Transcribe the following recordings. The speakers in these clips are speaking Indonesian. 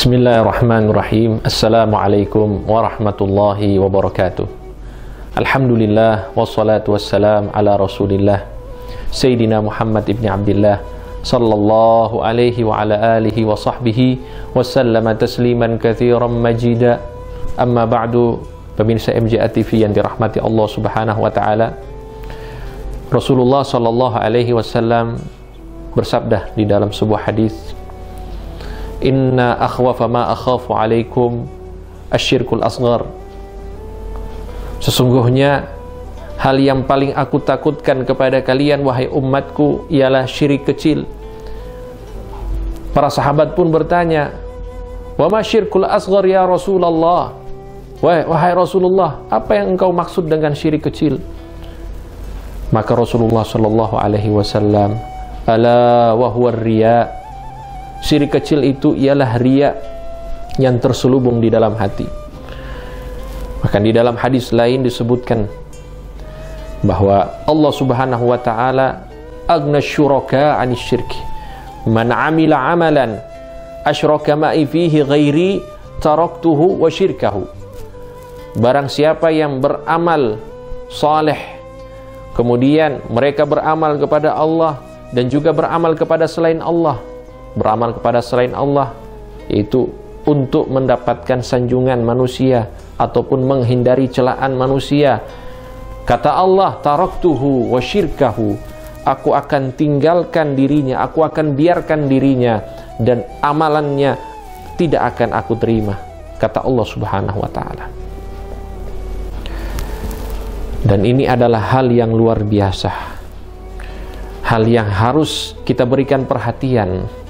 Bismillahirrahmanirrahim. Assalamualaikum warahmatullahi wabarakatuh. Alhamdulillah wassalatu wassalam ala Rasulillah Sayyidina Muhammad ibn Abdillah sallallahu alaihi wa ala alihi wa sahbihi wasallama tasliman katsiran majida. Amma ba'du, pemirsa MJA TV yang dirahmati Allah Subhanahu wa taala. Rasulullah sallallahu alaihi wasallam bersabda di dalam sebuah hadis, "Inna akhwafa ma akhafu alaikum asyirkul asghar." Sesungguhnya hal yang paling aku takutkan kepada kalian wahai umatku ialah syirik kecil. Para sahabat pun bertanya, "Wa ma syirkul asghar ya Rasulullah?" Wahai Rasulullah, apa yang engkau maksud dengan syirik kecil? Maka Rasulullah sallallahu alaihi wasallam, "Ala wa huwa riya." Syirik kecil itu ialah riya yang terselubung di dalam hati. Maka di dalam hadis lain disebutkan bahwa Allah Subhanahu wa taala aghna syuraka 'anis syirki. Man 'amila 'amalan asyraka ma'i fihi ghairi taraktuhu wa syirkahu. Barang siapa yang beramal saleh, kemudian mereka beramal kepada Allah dan juga beramal kepada selain Allah, beramal kepada selain Allah, yaitu untuk mendapatkan sanjungan manusia ataupun menghindari celaan manusia. Kata Allah, taraktuhu wa syirkahu, aku akan tinggalkan dirinya, aku akan biarkan dirinya, dan amalannya tidak akan aku terima, kata Allah Subhanahu wa ta'ala. Dan ini adalah hal yang luar biasa, hal yang harus kita berikan perhatian.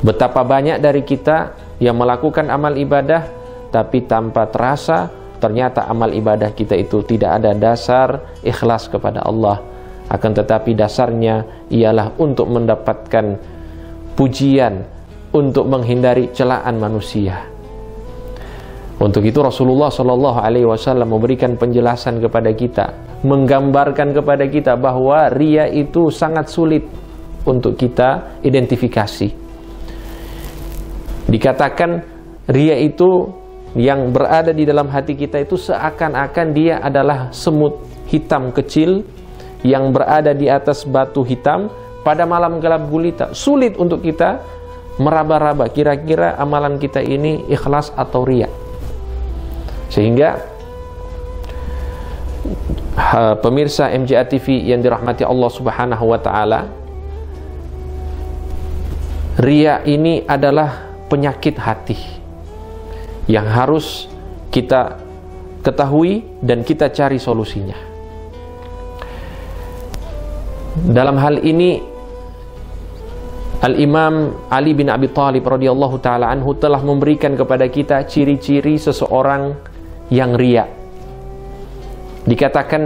Betapa banyak dari kita yang melakukan amal ibadah, tapi tanpa terasa ternyata amal ibadah kita itu tidak ada dasar ikhlas kepada Allah. Akan tetapi dasarnya ialah untuk mendapatkan pujian, untuk menghindari celaan manusia. Untuk itu Rasulullah Shallallahu Alaihi Wasallam memberikan penjelasan kepada kita, menggambarkan kepada kita bahwa riya itu sangat sulit untuk kita identifikasi. Dikatakan riya itu yang berada di dalam hati kita itu seakan-akan dia adalah semut hitam kecil yang berada di atas batu hitam pada malam gelap gulita. Sulit untuk kita meraba-raba kira-kira amalan kita ini ikhlas atau riya. Sehingga pemirsa MJA TV yang dirahmati Allah Subhanahu wa taala, riya ini adalah penyakit hati yang harus kita ketahui dan kita cari solusinya. Dalam hal ini Al-Imam Ali bin Abi Thalib radhiyallahu taala anhu telah memberikan kepada kita ciri-ciri seseorang yang riya. Dikatakan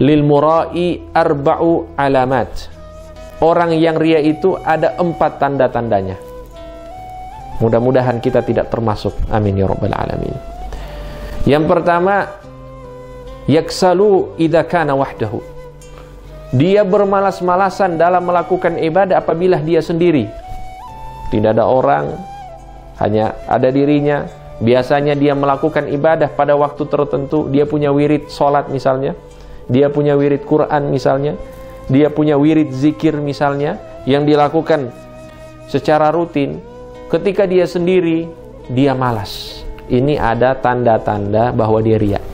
lil mura'i arba'u alamat. Orang yang riya itu ada 4 tanda-tandanya. Mudah-mudahan kita tidak termasuk. Amin ya rabbal alamin. Yang pertama, yaksalu idza kana wahdahu. Dia bermalas-malasan dalam melakukan ibadah apabila dia sendiri. Tidak ada orang, hanya ada dirinya. Biasanya dia melakukan ibadah pada waktu tertentu. Dia punya wirid sholat misalnya, dia punya wirid Quran misalnya, dia punya wirid zikir misalnya, yang dilakukan secara rutin. Ketika dia sendiri, dia malas. Ini ada tanda-tanda bahwa dia riya.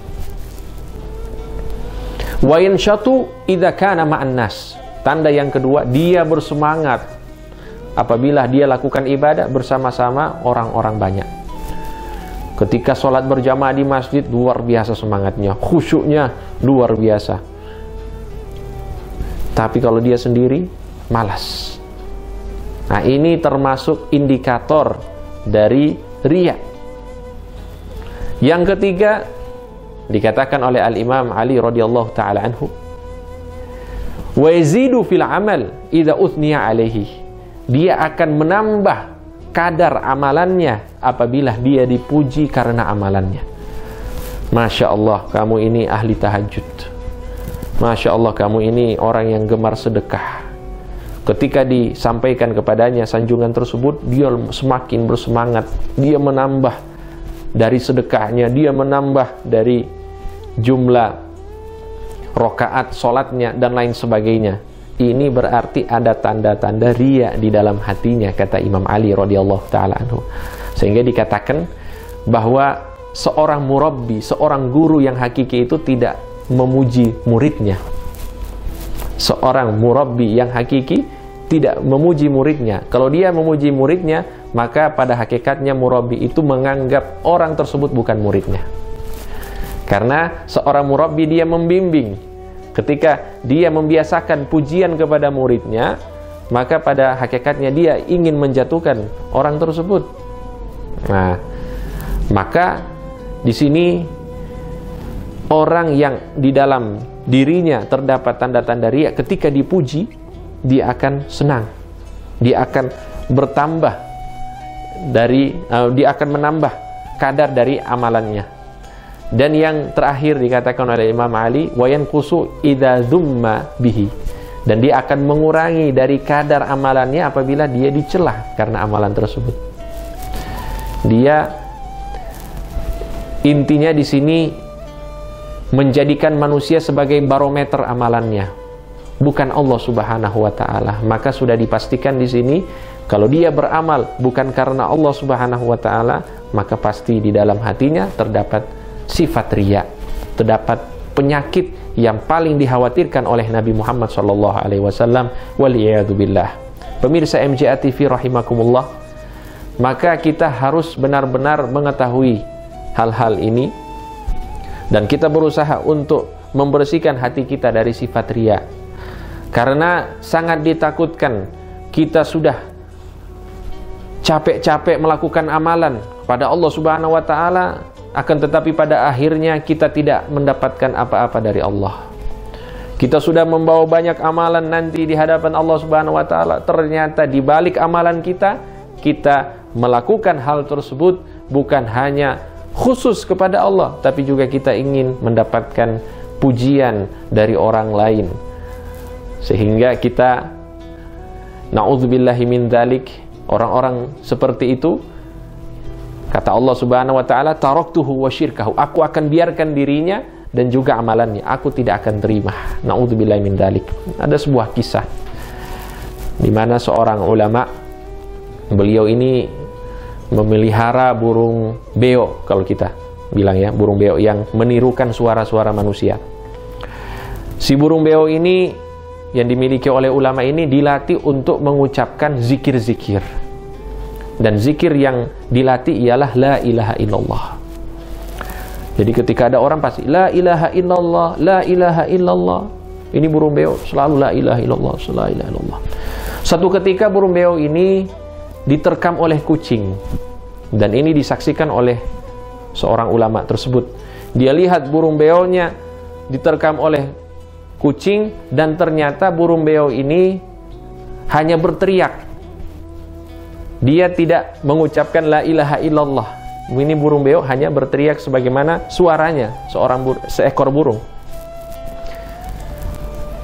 Wa yanshatu idza kana ma'an nas. Tanda yang kedua, dia bersemangat apabila dia lakukan ibadah bersama-sama orang-orang banyak. Ketika sholat berjamaah di masjid, luar biasa semangatnya, khusyuknya luar biasa. Tapi kalau dia sendiri, malas. Nah, ini termasuk indikator dari riya. Yang ketiga, dikatakan oleh Al-Imam Ali radhiyallahu taala anhu, wa yazidu fil amal idza uthniya alaihi. Dia akan menambah kadar amalannya apabila dia dipuji karena amalannya. Masya Allah, kamu ini ahli tahajud. Masya Allah, kamu ini orang yang gemar sedekah. Ketika disampaikan kepadanya sanjungan tersebut, dia semakin bersemangat, dia menambah dari sedekahnya, dia menambah dari jumlah rakaat sholatnya dan lain sebagainya. Ini berarti ada tanda-tanda riya di dalam hatinya, kata Imam Ali radhiyallahu ta'ala anhu. Sehingga dikatakan bahwa seorang murabbi, seorang guru yang hakiki itu tidak memuji muridnya. Seorang murabbi yang hakiki tidak memuji muridnya. Kalau dia memuji muridnya, maka pada hakikatnya murabbi itu menganggap orang tersebut bukan muridnya. Karena seorang murabbi dia membimbing. Ketika dia membiasakan pujian kepada muridnya, maka pada hakikatnya dia ingin menjatuhkan orang tersebut. Nah, maka di sini orang yang di dalam dirinya terdapat tanda-tanda riya, ketika dipuji dia akan senang, dia akan bertambah dari dia akan menambah kadar dari amalannya. Dan yang terakhir dikatakan oleh Imam Ali, wa yanqusu idza dzumma bihi, dan dia akan mengurangi dari kadar amalannya apabila dia dicela karena amalan tersebut. Dia intinya di sini menjadikan manusia sebagai barometer amalannya, bukan Allah Subhanahu wa taala. Maka sudah dipastikan di sini kalau dia beramal bukan karena Allah Subhanahu wa taala, maka pasti di dalam hatinya terdapat sifat riya, terdapat penyakit yang paling dikhawatirkan oleh Nabi Muhammad sallallahu alaihi wasallam, waliyadu billah. Pemirsa MJA TV rahimakumullah, maka kita harus benar-benar mengetahui hal-hal ini dan kita berusaha untuk membersihkan hati kita dari sifat riya. Karena sangat ditakutkan kita sudah capek-capek melakukan amalan pada Allah Subhanahu wa taala, akan tetapi pada akhirnya kita tidak mendapatkan apa-apa dari Allah. Kita sudah membawa banyak amalan nanti di hadapan Allah Subhanahu wa taala, ternyata di balik amalan kita melakukan hal tersebut bukan hanya khusus kepada Allah, tapi juga kita ingin mendapatkan pujian dari orang lain. Sehingga kita na'udzubillahi min dzalik, orang-orang seperti itu, kata Allah Subhanahu wa taala, taraktuhu wa syirkahu, aku akan biarkan dirinya dan juga amalannya, aku tidak akan terima. Na'udzubillahi min dzalik. Ada sebuah kisah di mana seorang ulama, beliau ini memelihara burung beo, kalau kita bilang ya, burung beo yang menirukan suara-suara manusia. Si burung beo ini yang dimiliki oleh ulama ini dilatih untuk mengucapkan zikir-zikir. Dan zikir yang dilatih ialah la ilaha illallah. Jadi ketika ada orang pasti la ilaha illallah, la ilaha illallah. Ini burung beo selalu la ilaha illallah, la ilaha illallah. Satu ketika burung beo ini diterkam oleh kucing. Dan ini disaksikan oleh seorang ulama tersebut. Dia lihat burung beonya diterkam oleh kucing, dan ternyata burung beo ini hanya berteriak. Dia tidak mengucapkan la ilaha illallah. Ini burung beo hanya berteriak sebagaimana suaranya seekor burung.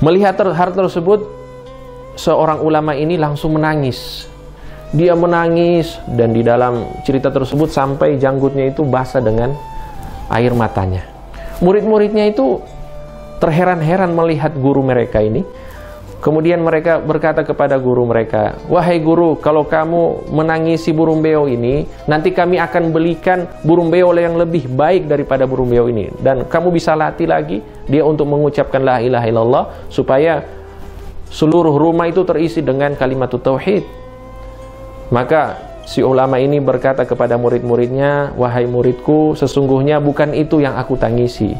Melihat hal tersebut, seorang ulama ini langsung menangis. Dia menangis, dan di dalam cerita tersebut sampai janggutnya itu basah dengan air matanya. Murid-muridnya itu terheran-heran melihat guru mereka ini. Kemudian mereka berkata kepada guru mereka, wahai guru, kalau kamu menangisi burung beo ini, nanti kami akan belikan burung beo yang lebih baik daripada burung beo ini. Dan kamu bisa latih lagi dia untuk mengucapkan la ilaha illallah, supaya seluruh rumah itu terisi dengan kalimat tauhid. Maka si ulama ini berkata kepada murid-muridnya, wahai muridku, sesungguhnya bukan itu yang aku tangisi.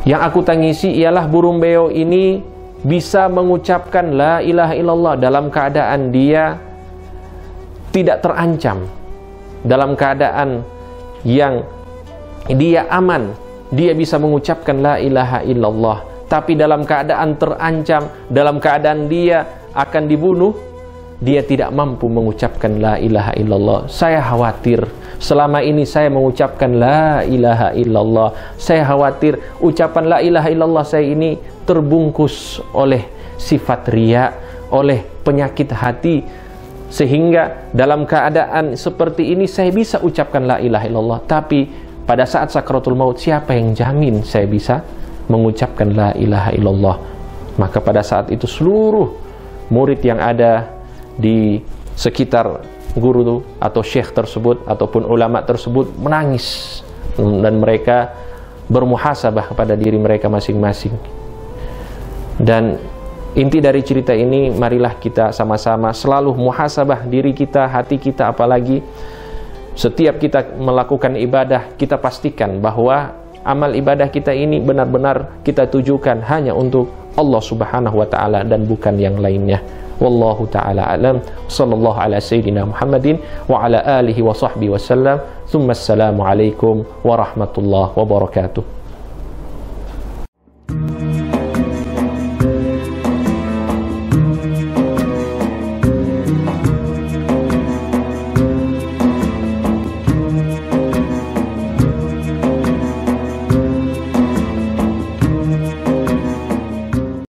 Yang aku tangisi ialah burung beo ini bisa mengucapkan la ilaha illallah dalam keadaan dia tidak terancam, dalam keadaan yang dia aman, dia bisa mengucapkan la ilaha illallah. Tapi dalam keadaan terancam, dalam keadaan dia akan dibunuh, dia tidak mampu mengucapkan la ilaha illallah. Saya khawatir, selama ini saya mengucapkan la ilaha illallah, saya khawatir ucapan la ilaha illallah saya ini terbungkus oleh sifat riya, oleh penyakit hati, sehingga dalam keadaan seperti ini saya bisa ucapkan la ilaha illallah, tapi pada saat sakratul maut siapa yang jamin saya bisa mengucapkan la ilaha illallah? Maka pada saat itu seluruh murid yang ada di sekitar guru atau syekh tersebut ataupun ulama tersebut menangis, dan mereka bermuhasabah kepada diri mereka masing-masing. Dan inti dari cerita ini, marilah kita sama-sama selalu muhasabah diri kita, hati kita, apalagi setiap kita melakukan ibadah, kita pastikan bahwa amal ibadah kita ini benar-benar kita tujukan hanya untuk Allah Subhanahu wa ta'ala dan bukan yang lainnya. Wallahu ta'ala alam. Sallallahu ala sayyidina Muhammadin wa ala alihi wa sahbihi wasallam. Thumma assalamu alaikum warahmatullahi wabarakatuh.